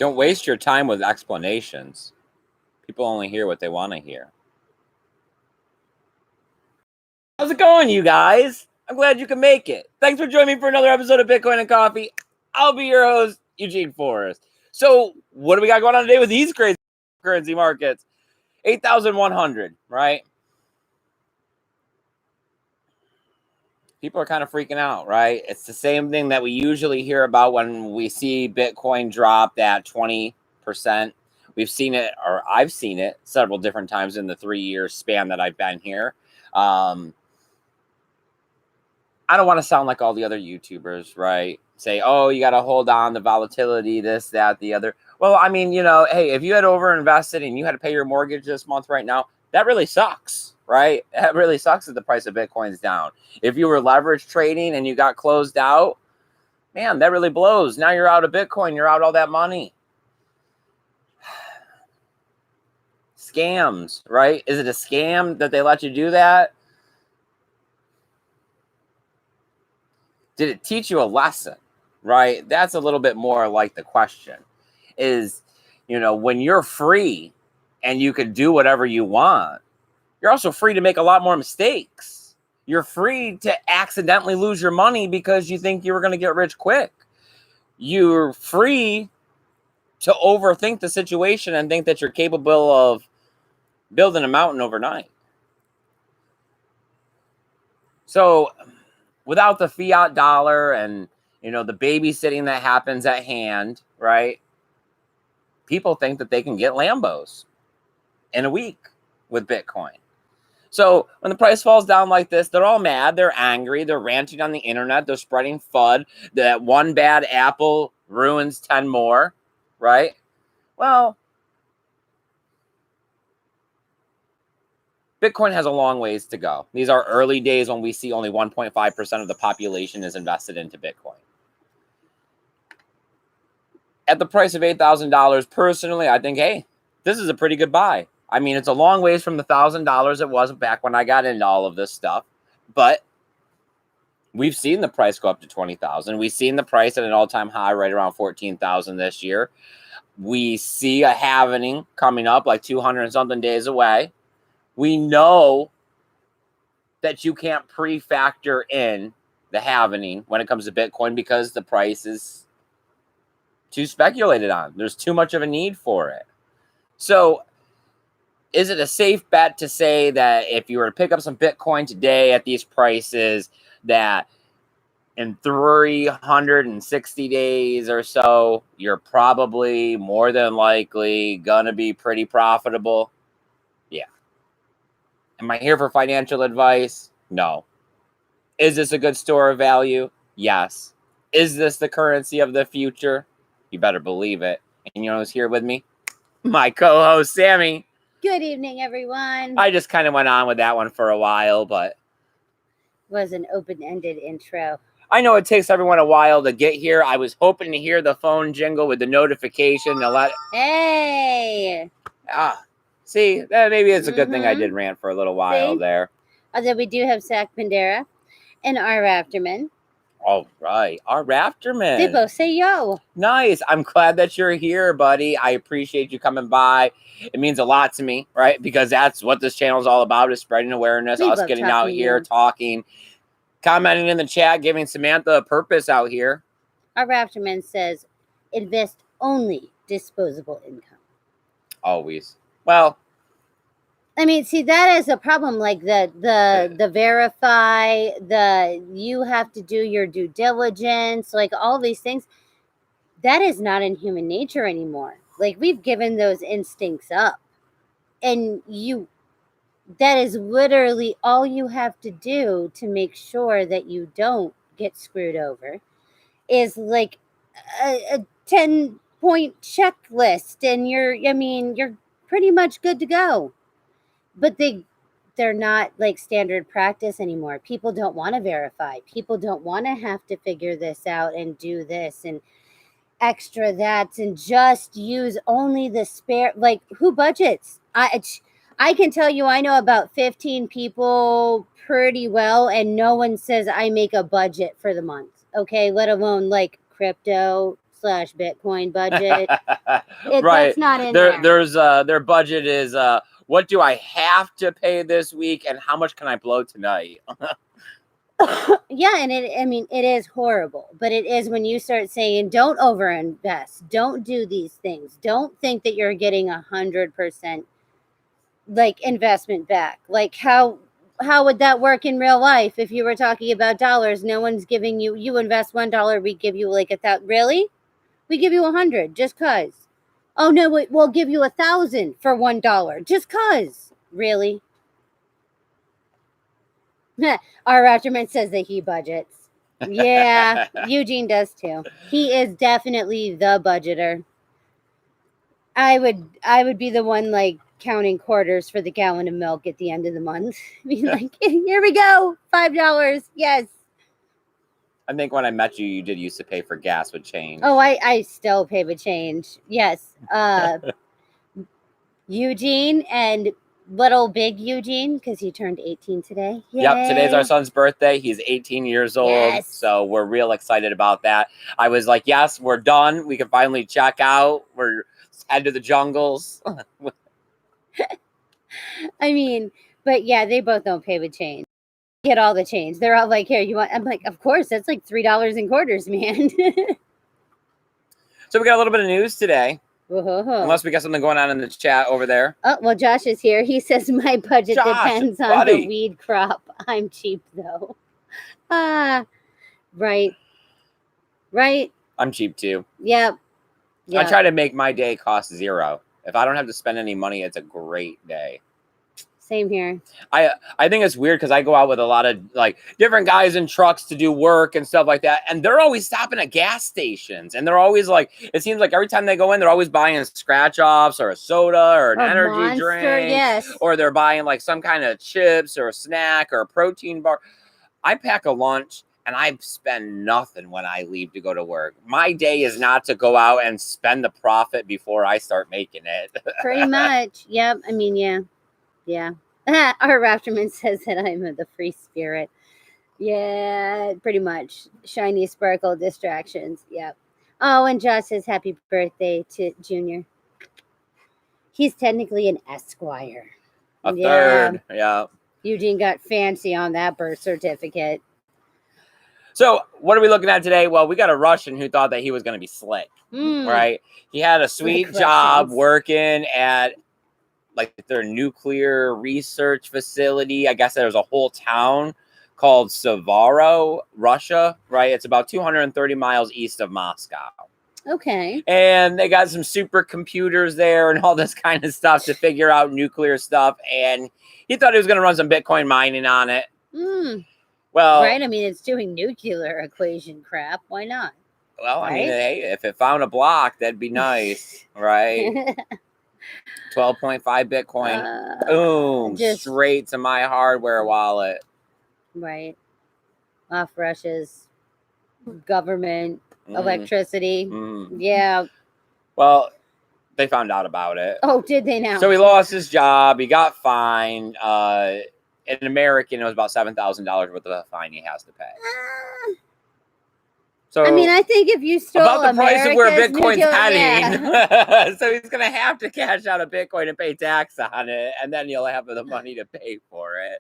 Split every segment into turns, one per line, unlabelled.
Don't waste your time with explanations. People only hear what they want to hear. How's it going, you guys? I'm glad you can make it. Thanks for joining me for another episode of Bitcoin and Coffee. I'll be your host, Eugene Forrest. So, what do we got going on today with these crazy currency markets? 8,100, right? People are kind of freaking out, right? It's the same thing that we usually hear about when we see Bitcoin drop that 20%. We've seen it, or I've seen it several different times in the 3-year span that I've been here. I don't want to sound like all the other YouTubers, right? Say, oh, you got to hold on the volatility, this, that, the other. Well, I mean, hey, if you had overinvested and you had to pay your mortgage this month right now, that really sucks, right? That really sucks that the price of Bitcoin's down. If you were leverage trading and you got closed out, man, that really blows. Now you're out of Bitcoin. You're out all that money. Scams, right? Is it a scam that they let you do that? Did it teach you a lesson, right? That's a little bit more like the question is, when you're free and you can do whatever you want, you're also free to make a lot more mistakes. You're free to accidentally lose your money because you think you were going to get rich quick. You're free to overthink the situation and think that you're capable of building a mountain overnight. So without the fiat dollar and, the babysitting that happens at hand, right? People think that they can get Lambos in a week with Bitcoin. So when the price falls down like this, they're all mad. They're angry. They're ranting on the internet. They're spreading FUD that one bad apple ruins 10 more, right? Well, Bitcoin has a long ways to go. These are early days when we see only 1.5% of the population is invested into Bitcoin. At the price of $8,000, personally, I think, hey, this is a pretty good buy. I mean, it's a long ways from the $1,000 it was back when I got into all of this stuff. But we've seen the price go up to $20,000. We've seen the price at an all-time high right around $14,000 this year. We see a halvening coming up like 200 and something days away. We know that you can't pre-factor in the halvening when it comes to Bitcoin because the price is too speculated on. There's too much of a need for it. So is it a safe bet to say that if you were to pick up some Bitcoin today at these prices, that in 360 days or so, you're probably more than likely going to be pretty profitable? Yeah. Am I here for financial advice? No. Is this a good store of value? Yes. Is this the currency of the future? You better believe it. And you know who's here with me? My co-host, Sammy.
Good evening, everyone.
I just kind of went on with that one for a while, but
was an open-ended intro.
I know it takes everyone a while to get here. I was hoping to hear the phone jingle with the notification to let.
Hey.
See, maybe it's a good thing I did rant for a little while there.
Although we do have Zach Bandera and our Raptorman.
All right. Our Raptorman.
They both say yo.
Nice. I'm glad that you're here, buddy. I appreciate you coming by. It means a lot to me, right? Because that's what this channel is all about, is spreading awareness, us getting out here, talking, commenting in the chat, giving Samantha a purpose out here.
Our Raptorman says, invest only disposable income.
Always. Well,
I mean, see, that is a problem. Like the verify, you have to do your due diligence, like all these things. That is not in human nature anymore. Like, we've given those instincts up, and that is literally all you have to do to make sure that you don't get screwed over is like a 10-point checklist, and you're pretty much good to go. But they're not like standard practice anymore. People don't want to verify. People don't want to have to figure this out and do this and extra that and just use only the spare. Like, who budgets? I can tell you I know about 15 people pretty well, and no one says I make a budget for the month. Okay, let alone like crypto, Bitcoin budget.
Right.
That's not in there.
There's their budget is what do I have to pay this week and how much can I blow tonight?
Yeah, and it is horrible, but it is when you start saying, don't overinvest, don't do these things, don't think that you're getting 100% like investment back. Like how would that work in real life if you were talking about dollars? No one's giving you invest $1, we give you like really? We give you 100 just cause. Oh no, we'll give you 1,000 for $1 just cause. Really? Our Raptorman says that he budgets. Yeah, Eugene does too. He is definitely the budgeter. I would be the one like counting quarters for the gallon of milk at the end of the month. Be like, here we go, $5. Yes.
I think when I met you, you did used to pay for gas with change.
Oh, I still pay with change. Yes. Eugene and little big Eugene, because he turned 18 today. Yay.
Yep, today's our son's birthday. He's 18 years old.
Yes.
So we're real excited about that. I was like, yes, we're done. We can finally check out. We're head to the jungles.
I mean, but yeah, they both don't pay with change. Get all the change. They're all like, here, you want? I'm like, of course, that's like $3 in quarters, man.
So we got a little bit of news today.
Whoa.
Unless we got something going on in the chat over there.
Oh, well, Josh is here. He says my budget depends on the weed crop. I'm cheap though. Right.
I'm cheap too.
Yep.
I try to make my day cost $0. If I don't have to spend any money, it's a great day.
Same here.
I think it's weird because I go out with a lot of like different guys in trucks to do work and stuff like that. And they're always stopping at gas stations. And they're always like, it seems like every time they go in, they're always buying scratch offs or a soda or an energy
Monster,
drink.
Yes.
Or they're buying like some kind of chips or a snack or a protein bar. I pack a lunch and I spend nothing when I leave to go to work. My day is not to go out and spend the profit before I start making it.
Pretty much. Yep. I mean, yeah. Yeah. Our Raptorman says that I'm the free spirit. Yeah, pretty much. Shiny sparkle distractions. Yep. Oh, and Josh says happy birthday to Junior. He's technically an Esquire.
A third. Yeah.
Eugene got fancy on that birth certificate.
So what are we looking at today? Well, we got a Russian who thought that he was going to be slick, right? He had a sweet job working at like their nuclear research facility. I guess there's a whole town called Savaro, Russia, right? It's about 230 miles east of Moscow.
Okay.
And they got some supercomputers there and all this kind of stuff to figure out nuclear stuff. And he thought he was going to run some Bitcoin mining on it. Well,
right. I mean, it's doing nuclear equation crap. Why not?
Well, I mean, hey, if it found a block, that'd be nice, right? 12.5 Bitcoin. Boom. Straight to my hardware wallet.
Right. Off Russia's government, electricity. Yeah.
Well, they found out about it.
Oh, did they now?
So he lost his job. He got fined. In American, it was about $7,000 worth of a fine he has to pay. So
I mean, I think if you stole
about the price of where Bitcoin's heading,
yeah.
So he's gonna have to cash out a Bitcoin and pay tax on it, and then you'll have the money to pay for it.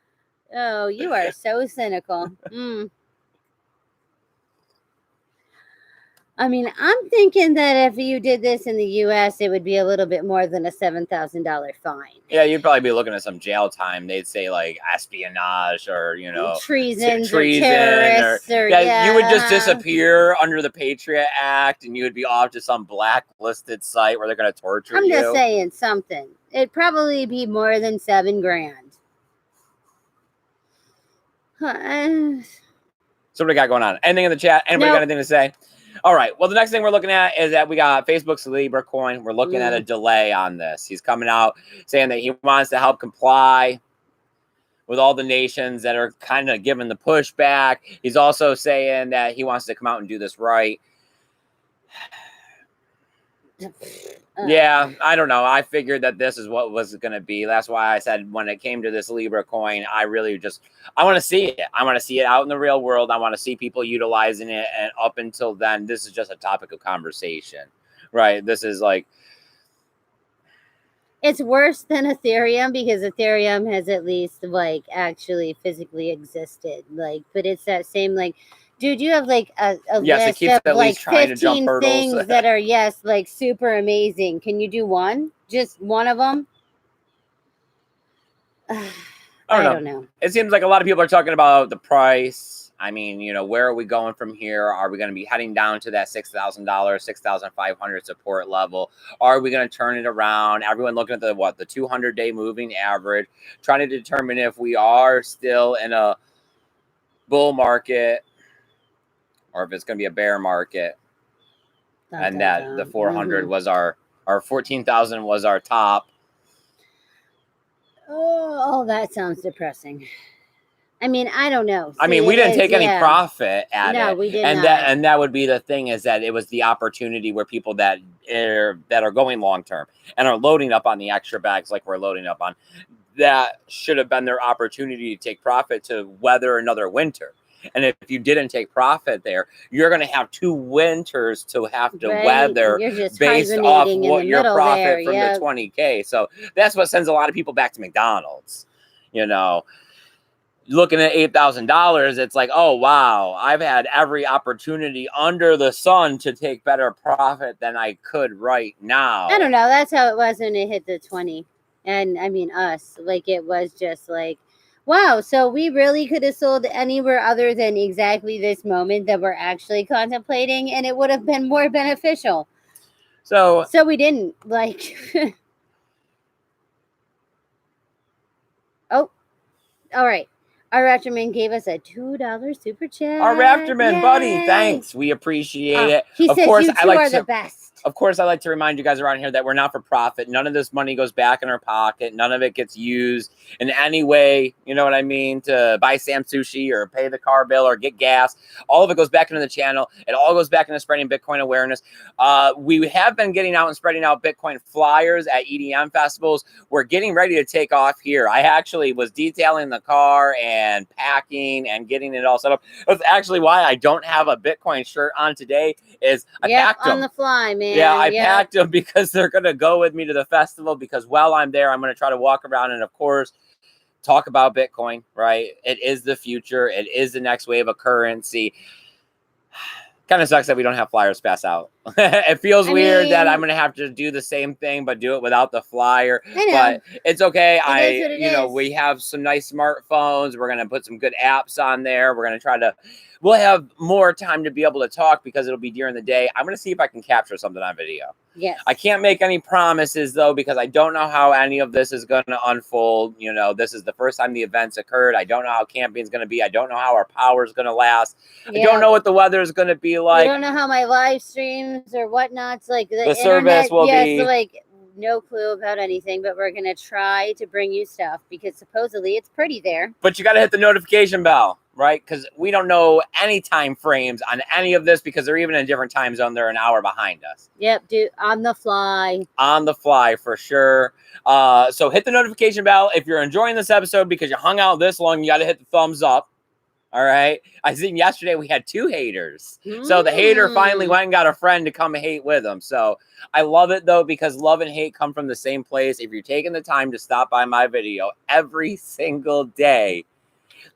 Oh, you are so cynical. I mean, I'm thinking that if you did this in the U.S., it would be a little bit more than a $7,000 fine.
Yeah, you'd probably be looking at some jail time. They'd say like espionage or,
treason or terrorists.
You would just disappear under the Patriot Act and you would be off to some blacklisted site where they're going to torture you.
I'm just saying something. It'd probably be more than $7,000.
So what do we got going on? Anything in the chat? Anybody got anything to say? All right. Well, the next thing we're looking at is that we got Facebook's Libra coin. We're looking at a delay on this. He's coming out saying that he wants to help comply with all the nations that are kind of giving the pushback. He's also saying that he wants to come out and do this right. Yeah, I don't know. I figured that this is what was going to be. That's why I said when it came to this Libra coin, I really I want to see it. I want to see it out in the real world. I want to see people utilizing it. And up until then, this is just a topic of conversation, right? This is like,
it's worse than Ethereum because Ethereum has at least like actually physically existed. Like, but it's that same like, dude, you have like a
yes, it
list
keeps
of
at
like
least trying to jump
15
hurdles.
things that are like super amazing. Can you do one? Just one of them? I don't know.
It seems like a lot of people are talking about the price. I mean, where are we going from here? Are we going to be heading down to that $6,000, $6,500 support level? Are we going to turn it around? Everyone looking at the 200-day moving average, trying to determine if we are still in a bull market or if it's going to be a bear market. And that the 400 was our 14,000 was our top.
Oh, that sounds depressing. I mean, I don't know.
I mean, we didn't take any profit at it.
No, we did
and
not.
That would be the thing, is that it was the opportunity where people that are going long term and are loading up on the extra bags like we're loading up on, that should have been their opportunity to take profit to weather another winter. And if you didn't take profit there, you're going to have 2 winters to have to weather based off what your profit from the 20K. So that's what sends a lot of people back to McDonald's. Looking at $8,000, it's like, oh, wow, I've had every opportunity under the sun to take better profit than I could right now.
I don't know. That's how it was when it hit the 20. And I mean, us, like, it was just like, wow, so we really could have sold anywhere other than exactly this moment that we're actually contemplating, and it would have been more beneficial. So we didn't, like. Oh, all right. Our Raptorman gave us a $2 super chat.
Our Raptorman, buddy, thanks. We appreciate it.
He says you two are the best.
Of course, I like to remind you guys around here that we're not for profit. None of this money goes back in our pocket. None of it gets used in any way, you know what I mean, to buy Sam sushi or pay the car bill or get gas. All of it goes back into the channel. It all goes back into spreading Bitcoin awareness. We have been getting out and spreading out Bitcoin flyers at EDM festivals. We're getting ready to take off here. I actually was detailing the car and packing and getting it all set up. That's actually why I don't have a Bitcoin shirt on today. Is I packed them
on the fly, man.
Yeah, I packed them because they're going to go with me to the festival, because while I'm there, I'm going to try to walk around and, of course, talk about Bitcoin, right? It is the future. It is the next wave of currency. Kind of sucks that we don't have flyers pass out. It feels weird that I'm going to have to do the same thing, but do it without the flyer. But it's okay. We have some nice smartphones. We're going to put some good apps on there. We're going to try to, we'll have more time to be able to talk because it'll be during the day. I'm going to see if I can capture something on video.
Yes.
I can't make any promises, though, because I don't know how any of this is going to unfold. This is the first time the events occurred. I don't know how camping's going to be. I don't know how our power is going to last. I don't know what the weather is going to be like.
I don't know how my live streams or whatnot's like. The
service will be.
So like, no clue about anything, but we're going to try to bring you stuff because supposedly it's pretty there.
But you got to hit the notification bell, right? Because we don't know any time frames on any of this because they're even in a different time zone. They're an hour behind us.
Yep, dude, on the fly.
On the fly, for sure. So hit the notification bell. If you're enjoying this episode because you hung out this long, you got to hit the thumbs up. All right. I seen yesterday we had 2 haters. So the hater finally went and got a friend to come hate with him. So I love it, though, because love and hate come from the same place. If you're taking the time to stop by my video every single day,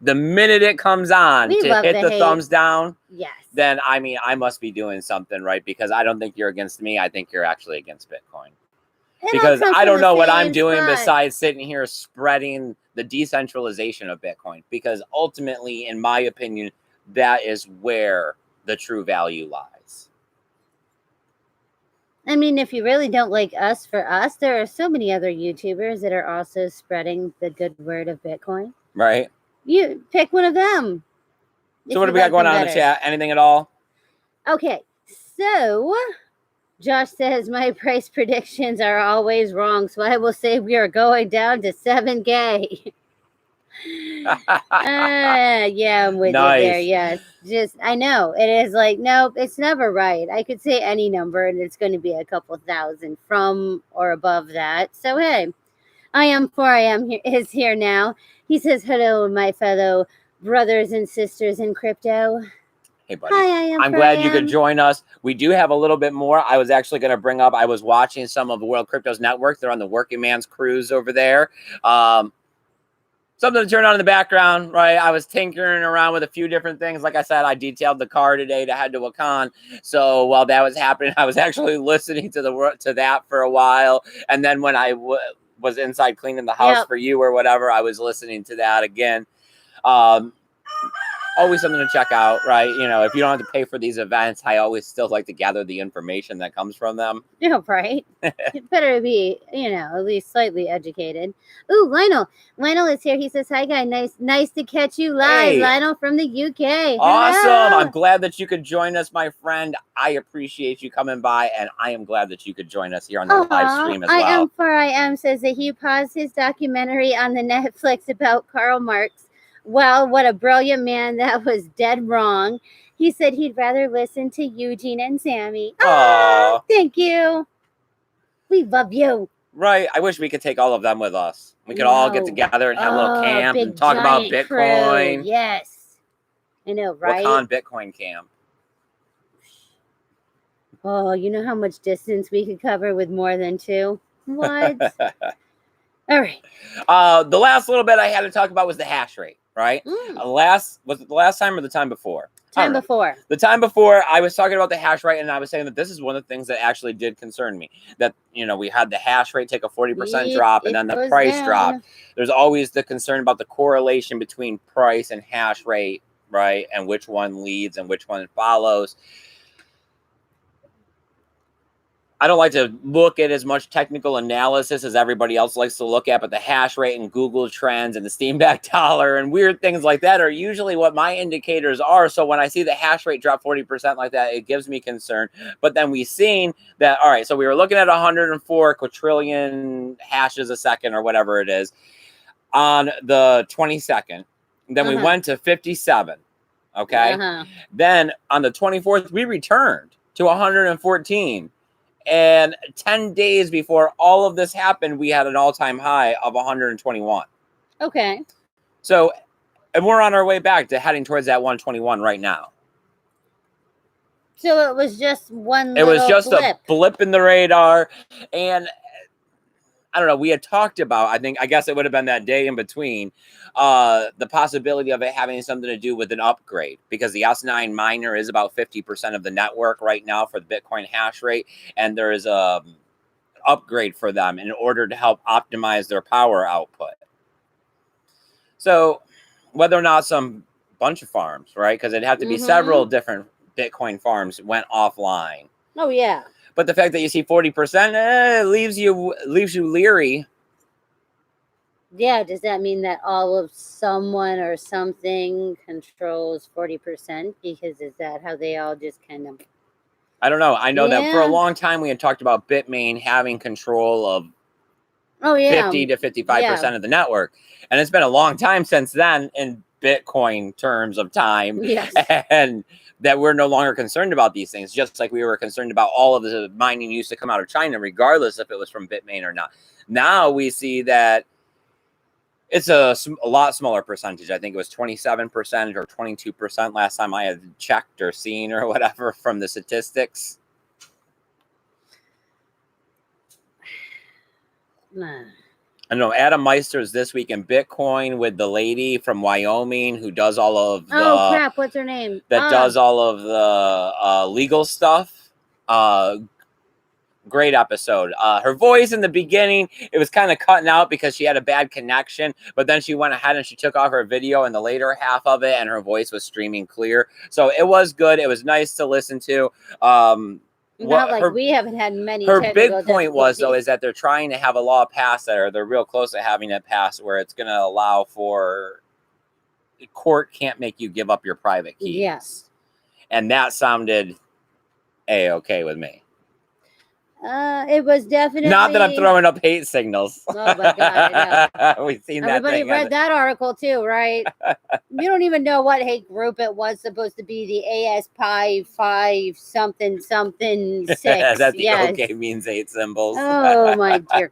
the minute it comes on to hit the thumbs down,
yes,
then I must be doing something right, because I don't think you're against me. I think you're actually against Bitcoin. Because I don't know what I'm doing besides sitting here spreading the decentralization of Bitcoin. Because ultimately, in my opinion, that is where the true value lies.
I mean, if you really don't like us for us, there are so many other YouTubers that are also spreading the good word of Bitcoin.
Right.
You pick one of them.
So what do we got going on in the chat? Anything at all?
Okay. So Josh says, my price predictions are always wrong, so I will say we are going down to 7K. Yeah, I'm with you there.
Nice.
Yes. Just, I know. It is like, nope, it's never right. I could say any number and it's going to be a couple thousand from or above that. So, hey, I am here, is here now. He says, hello, my fellow brothers and sisters in crypto.
Hey, buddy.
Hi, I am
I'm
for I
glad you could
am.
join us. We do have a little bit more. I was actually going to bring up, I was watching some of the World Cryptos Network. They're on the Working Man's Cruise over there. Something to turn on in the background, right? I was tinkering around with a few different things. Like I said, I detailed the car today to head to Wakan. So while that was happening, I was actually listening to that for a while. And then when I was inside cleaning the house for you or whatever, I was listening to that again. Always something to check out, right? You know, if you don't have to pay for these events, I always still like to gather the information that comes from them.
Yeah, right. It better be, at least slightly educated. Ooh, Lionel. Lionel is here. He says, hi, guy. Nice to catch you live.
Hey.
Lionel from the UK.
Awesome.
Hello.
I'm glad that you could join us, my friend. I appreciate you coming by, and I am glad that you could join us here on the live stream as well.
I am says that he paused his documentary on the Netflix about Karl Marx. Well, what a brilliant man. That was dead wrong. He said he'd rather listen to Eugene and Sammy.
Aww.
Thank you. We love you.
Right. I wish we could take all of them with us. We could all get together and have a little camp and talk about Bitcoin.
Crew. Yes. I know, right?
Wakan Bitcoin camp.
Oh, you know how much distance we could cover with more than two? What? All right.
The last little bit I had to talk about was the hash rate, right? Was it the last time or the time before? The time before, I was talking about the hash rate, and I was saying that this is one of the things that actually did concern me. That, we had the hash rate take a 40% drop, and then the price dropped. There's always the concern about the correlation between price and hash rate, right? And which one leads and which one follows. I don't like to look at as much technical analysis as everybody else likes to look at, but the hash rate and Google Trends and the Steamback dollar and weird things like that are usually what my indicators are. So when I see the hash rate drop 40% like that, it gives me concern. But then we've seen that, all right, so we were looking at 104 quadrillion hashes a second or whatever it is on the 22nd. Then we went to 57, okay? Then on the 24th, we returned to 114. And 10 days before all of this happened, we had an all-time high of 121.
Okay.
So, and we're on our way back to heading towards that 121 right now.
So it was just one
It was just
blip.
A blip in the radar. And I don't know, we had talked about, I guess it would have been that day in between, the possibility of it having something to do with an upgrade, because the S9 miner is about 50% of the network right now for the Bitcoin hash rate, and there is a upgrade for them in order to help optimize their power output. So whether or not some bunch of farms, right, because it'd have to be several different Bitcoin farms went offline.
Oh, yeah.
But the fact that you see 40% leaves you leery.
Yeah, does that mean that all of someone or something controls 40%? Because is that how they all just kind of...
I don't know. I know that for a long time we had talked about Bitmain having control of 50 to 55% of the network. And it's been a long time since then in Bitcoin terms of time.
Yes.
And that we're no longer concerned about these things, just like we were concerned about all of the mining used to come out of China, regardless if it was from Bitmain or not. Now we see that it's a lot smaller percentage. I think it was 27% or 22% last time I had checked or seen or whatever from the statistics. I know Adam Meister's this week in Bitcoin with the lady from Wyoming who does all of the...
Oh, crap. What's her name?
That does all of the legal stuff. Great episode. Her voice in the beginning, it was kind of cutting out because she had a bad connection, but then she went ahead and she took off her video in the later half of it, and her voice was streaming clear. So it was good. It was nice to listen to.
We haven't had many.
Her big point was, though, is that they're trying to have a law passed or they're real close to having it passed where it's going to allow for the court can't make you give up your private keys.
Yes.
And that sounded A-okay with me.
It was definitely
Not that I'm throwing up hate signals.
Oh my God, I know.
We've seen
Everybody
that thing.
read that article too, right? You don't even know what hate group it was supposed to be. The ASPI 5 something something 6.
That the
Yes.
OK means hate symbols.
Oh my dear.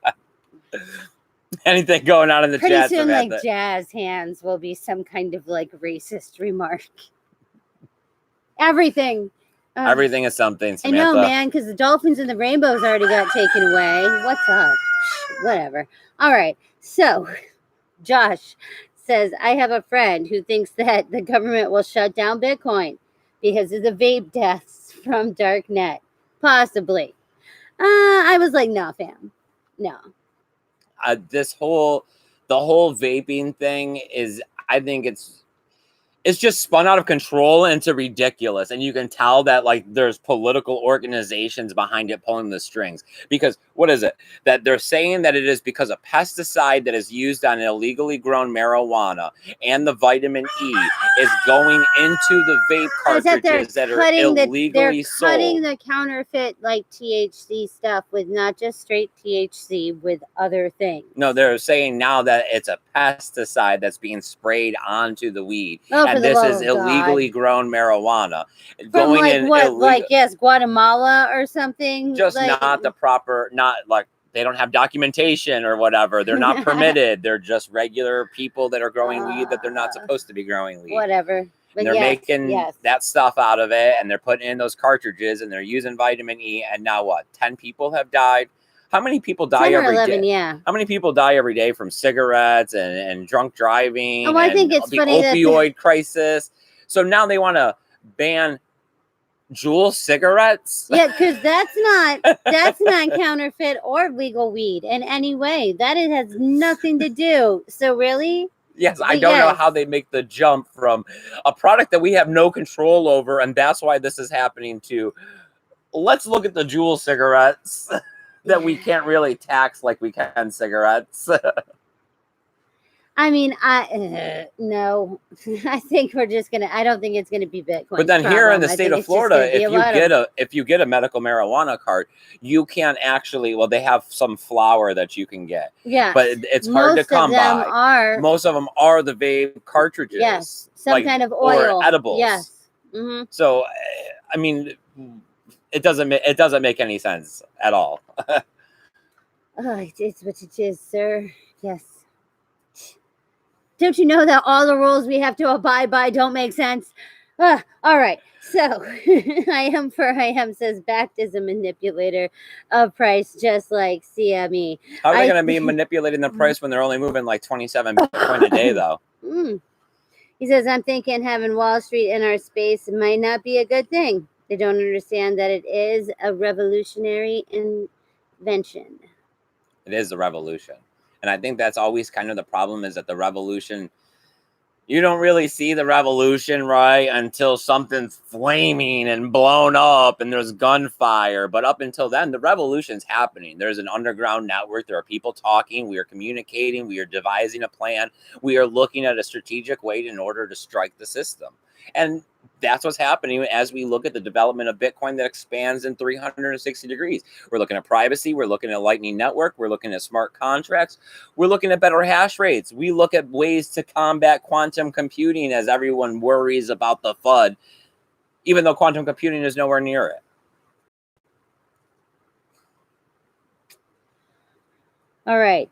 Anything going on in the
Pretty
chat,
soon,
Samantha?
like jazz hands will be some kind of like racist remark. Everything.
Everything is something,
I
Samantha.
know, man, because the dolphins and the rainbows already got taken away. What's up? Whatever. All right. So, Josh says, I have a friend who thinks that the government will shut down Bitcoin because of the vape deaths from Darknet. Possibly. I was like, no, fam. No.
The whole vaping thing is, I think it's just spun out of control into ridiculous, and you can tell that like there's political organizations behind it pulling the strings. Because what is it that they're saying that it is because a pesticide that is used on illegally grown marijuana and the vitamin E is going into the vape cartridges that are illegally sold.
They're cutting the counterfeit like THC stuff with not just straight THC with other things.
No, they're saying now that it's a pesticide that's being sprayed onto the weed.
Oh,
and this is illegally grown marijuana
from like what, like yes, Guatemala or something.
Just
like,
not the proper, not like they don't have documentation or whatever. They're not permitted. They're just regular people that are growing weed that they're not supposed to be growing weed.
Whatever. But
they're making that stuff out of it, and they're putting in those cartridges, and they're using vitamin E. And now what? 10 people have died. How many people die every
11,
day?
Yeah.
How many people die every day from cigarettes and drunk driving?
Oh, I think it's
the
funny
opioid crisis. So now they want to ban Juul cigarettes.
Yeah, because that's not counterfeit or legal weed in any way. That it has nothing to do. So really.
Yes, I don't know how they make the jump from a product that we have no control over, and that's why this is happening to. Let's look at the Juul cigarettes. That we can't really tax like we can cigarettes.
I mean, no. I think we're just gonna. I don't think it's gonna be Bitcoin.
But then here in the state of Florida, if you get a medical marijuana card, you can't actually. Well, they have some flour that you can get.
Yeah,
but it's hard to come by. Most of them are the vape cartridges.
Yes, some kind of oil
or edibles.
Yes. Mm-hmm.
So, I mean. It doesn't make any sense at all.
Oh, it's what it is, sir. Yes. Don't you know that all the rules we have to abide by don't make sense? All right. So I am says backed is a manipulator of price, just like CME.
How are they going to be manipulating the price when they're only moving like 27 Bitcoin a day, though?
He says, I'm thinking having Wall Street in our space might not be a good thing. They don't understand that it is a revolutionary invention.
It is a revolution. And I think that's always kind of the problem, is that the revolution, you don't really see the revolution, right, until something's flaming and blown up and there's gunfire. But up until then, the revolution's happening. There's an underground network. There are people talking. We are communicating. We are devising a plan. We are looking at a strategic way in order to strike the system. And that's what's happening as we look at the development of Bitcoin that expands in 360 degrees. We're looking at privacy. We're looking at Lightning Network. We're looking at smart contracts. We're looking at better hash rates. We look at ways to combat quantum computing as everyone worries about the FUD, even though quantum computing is nowhere near it.
All right.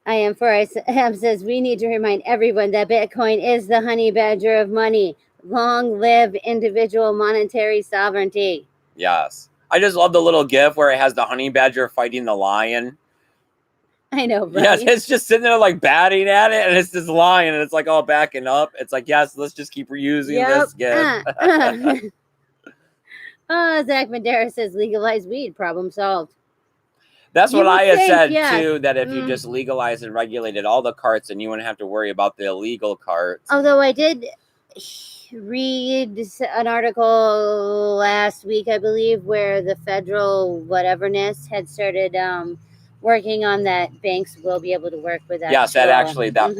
I am says we need to remind everyone that Bitcoin is the honey badger of money. Long live individual monetary sovereignty.
Yes. I just love the little gif where it has the honey badger fighting the lion.
I know, right?
Yes, it's just sitting there like batting at it, and it's this lion, and it's like all backing up. It's like, yes, let's just keep reusing this gif.
Zach Madera says legalize weed, problem solved.
That's what I had said, too, that if you just legalized and regulated all the carts, and you wouldn't have to worry about the illegal carts.
Although I did read an article last week, I believe, where the federal whateverness had started working on that. Banks will be able to work with that.
Yes, that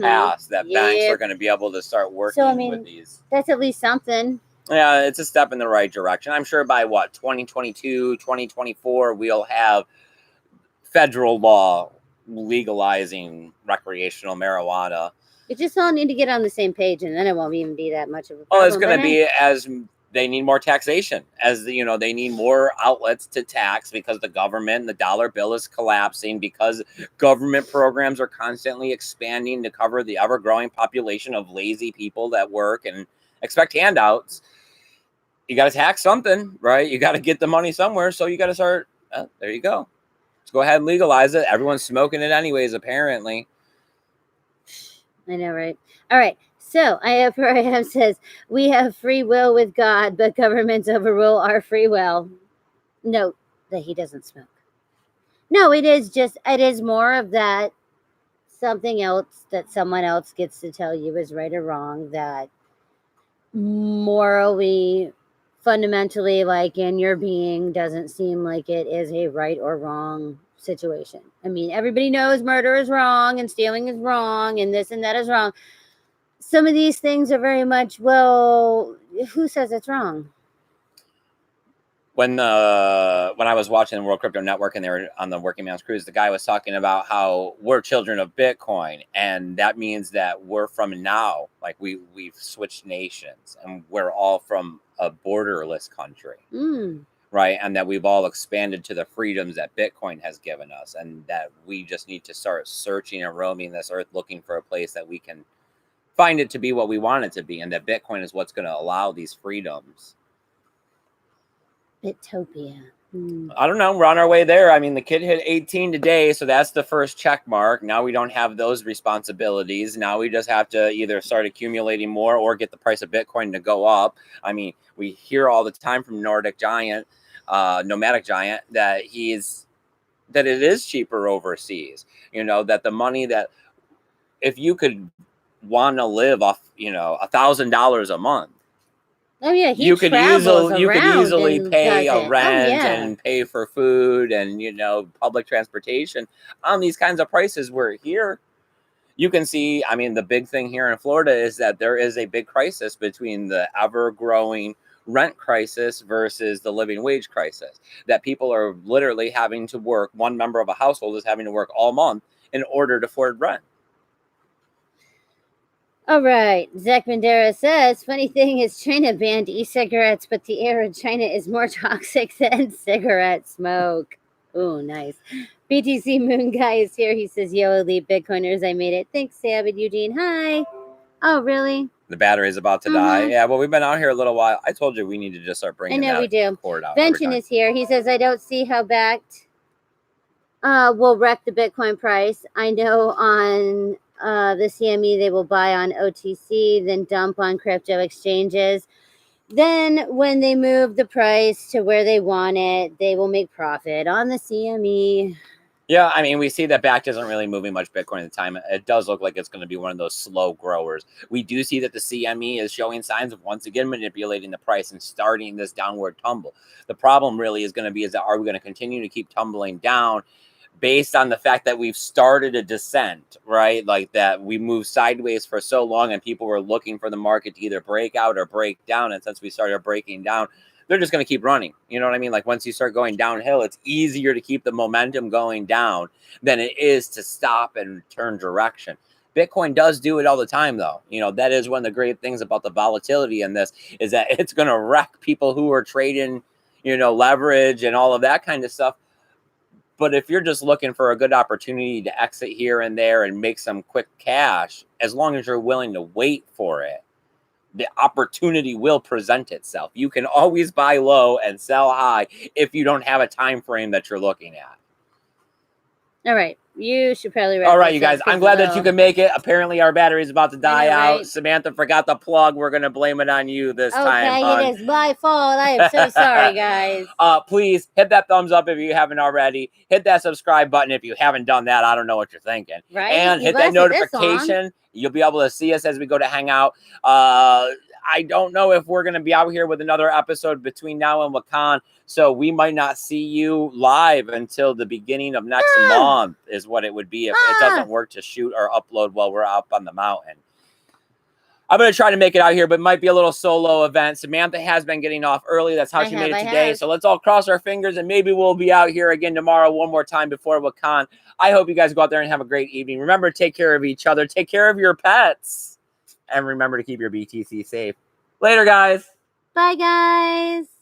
passed. That banks are going to be able to start working with these.
That's at least something.
Yeah, it's a step in the right direction. I'm sure by 2022, 2024, we'll have federal law legalizing recreational marijuana.
We just all need to get on the same page, and then it won't even be that much of a problem.
Well, it's going to be as they need more taxation, as they need more outlets to tax because the government, the dollar bill is collapsing because government programs are constantly expanding to cover the ever-growing population of lazy people that work and expect handouts. You got to tax something, right? You got to get the money somewhere, so you got to start. There you go. Let's go ahead and legalize it. Everyone's smoking it anyways, apparently.
I know, right? All right. So IFRAM says we have free will with God, but governments overrule our free will. Note that he doesn't smoke. No, it is more of that something else that someone else gets to tell you is right or wrong, that morally, fundamentally, like in your being, doesn't seem like it is a right or wrong situation. I mean, everybody knows murder is wrong and stealing is wrong and this and that is wrong. Some of these things are very much, well, who says it's wrong?
When I was watching the World Crypto Network and they were on the Working Man's Cruise, the guy was talking about how we're children of Bitcoin, and that means that we're from now, like we've switched nations, and we're all from a borderless country, right? And that we've all expanded to the freedoms that Bitcoin has given us, and that we just need to start searching and roaming this earth, looking for a place that we can find it to be what we want it to be, and that Bitcoin is what's going to allow these freedoms.
Bitopia.
I don't know. We're on our way there. I mean, the kid hit 18 today, so that's the first check mark. Now we don't have those responsibilities. Now we just have to either start accumulating more or get the price of Bitcoin to go up. I mean, we hear all the time from Nomadic Giant, that it is cheaper overseas. That the money that if you could want to live off, $1,000 a month.
Oh yeah,
you could easily pay a rent and pay for food and public transportation on these kinds of prices. Where here, you can see. I mean, the big thing here in Florida is that there is a big crisis between the ever-growing rent crisis versus the living wage crisis. That people are literally having to work. One member of a household is having to work all month in order to afford rent.
All right. Zach Bandera says, funny thing is China banned e-cigarettes, but the air in China is more toxic than cigarette smoke. Oh, nice. BTC Moon Guy is here. He says, yo, elite Bitcoiners, I made it. Thanks, Sam and Eugene. Hi. Oh, really?
The battery is about to die. Yeah, well, we've been out here a little while. I told you we need to just start bringing that cord out.
Vention is here. He says, I don't see how backed will wreck the Bitcoin price. I know on the CME they will buy on OTC, then dump on crypto exchanges. Then when they move the price to where they want it, they will make profit on the CME.
Yeah, I mean, we see that back isn't really moving much Bitcoin at the time. It does look like it's going to be one of those slow growers. We do see that the CME is showing signs of once again manipulating the price and starting this downward tumble. The problem really is going to be is that are we going to continue to keep tumbling down based on the fact that we've started a descent, right? Like that we moved sideways for so long and people were looking for the market to either break out or break down. And since we started breaking down, they're just going to keep running. You know what I mean? Like once you start going downhill, it's easier to keep the momentum going down than it is to stop and turn direction. Bitcoin does do it all the time, though. That is one of the great things about the volatility in this is that it's going to wreck people who are trading, leverage and all of that kind of stuff. But if you're just looking for a good opportunity to exit here and there and make some quick cash, as long as you're willing to wait for it, the opportunity will present itself. You can always buy low and sell high if you don't have a time frame that you're looking at.
All right. You should probably wrap.
All right, you guys. I'm glad that you can make it. Apparently, our battery is about to die out. Right? Samantha forgot the plug. We're going to blame it on you this time.
Okay, it is my fault. I am so sorry, guys.
Please hit that thumbs up if you haven't already. Hit that subscribe button if you haven't done that. I don't know what you're thinking.
Right.
And hit that notification. You'll be able to see us as we go to hang out. I don't know if we're going to be out here with another episode between now and Wakan, so we might not see you live until the beginning of next month is what it would be if it doesn't work to shoot or upload while we're up on the mountain. I'm going to try to make it out here, but it might be a little solo event. Samantha has been getting off early. That's how she made it today. So let's all cross our fingers, and maybe we'll be out here again tomorrow one more time before Wakan. I hope you guys go out there and have a great evening. Remember, take care of each other. Take care of your pets. And remember to keep your BTC safe. Later, guys.
Bye, guys.